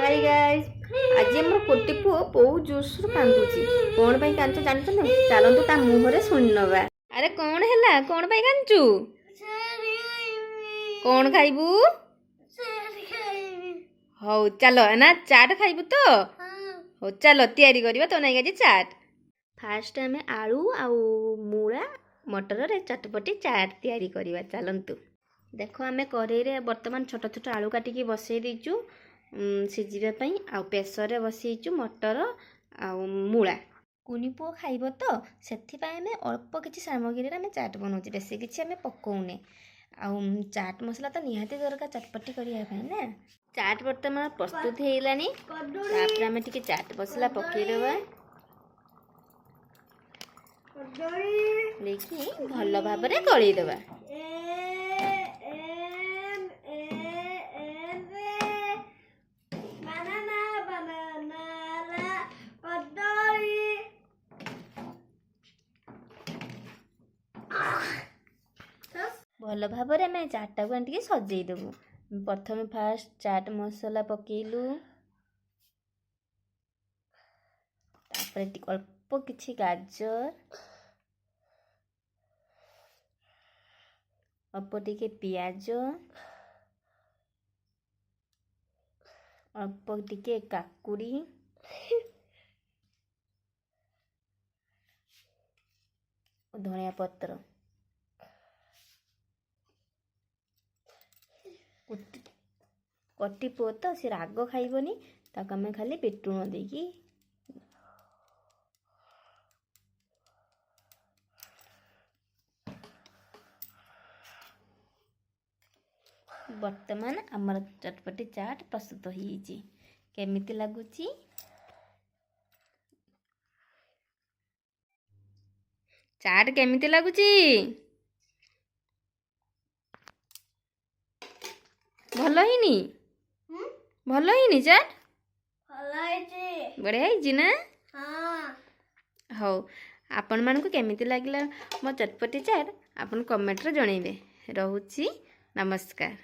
Hi guys आज हमर कोटी पुओ बहुत जोर कांदुची कोन भाई कांचो जानत न चलंतु ता मुहरे सुन नबा। अरे कौन हैला कौन भाई कांचू कौन खाइबू हौ चलो ना चाट खाइबू तो हौ चलो तैयारी करबा तो नहीं गाजी चाट फास्ट हमें आलू आउ मूला मटर रे चटपटी चाट तैयारी करबा चलंतु। देखो आमे कढ़ई रे वर्तमान छोट छोट आलू काटिकी बसई दीचु सिझापी आउ प्रेसर बसईचु मटर आउ मूला कुनी पुओ खाइब तो से अल्प किसी सामग्री आम चाट बनाऊे बेसी किसी आम पकाउने आउ चाट मसला तो निहाती दरकार चटपटी करने ना। चाट बर्तमान प्रस्तुत होगा आम टे चाट मसला पकईदबा देखी भल भाव गलईदबा। भल भाव में चाटा को आनी सजेदेबू प्रथम फास्ट चाट मसला पकेलु अल्प किछि गाजर अल्प टिके पियाज अल्प टिके काकुड़ी धनिया पत्र कटी पुओ तो सी राग खाइबनी ताको आमे खाली पेटुण देकी वर्तमान आमर चटपटी चाट प्रस्तुत होईची केमिति लागुची चाट केमिति लागुची भल हिनी भल हिनी चाट बढ़िया हिची ना हौ आपण मानकु केमिति लागिला मो चटपटी चाट आपण कमेंट रे जणैबे। रहूची नमस्कार।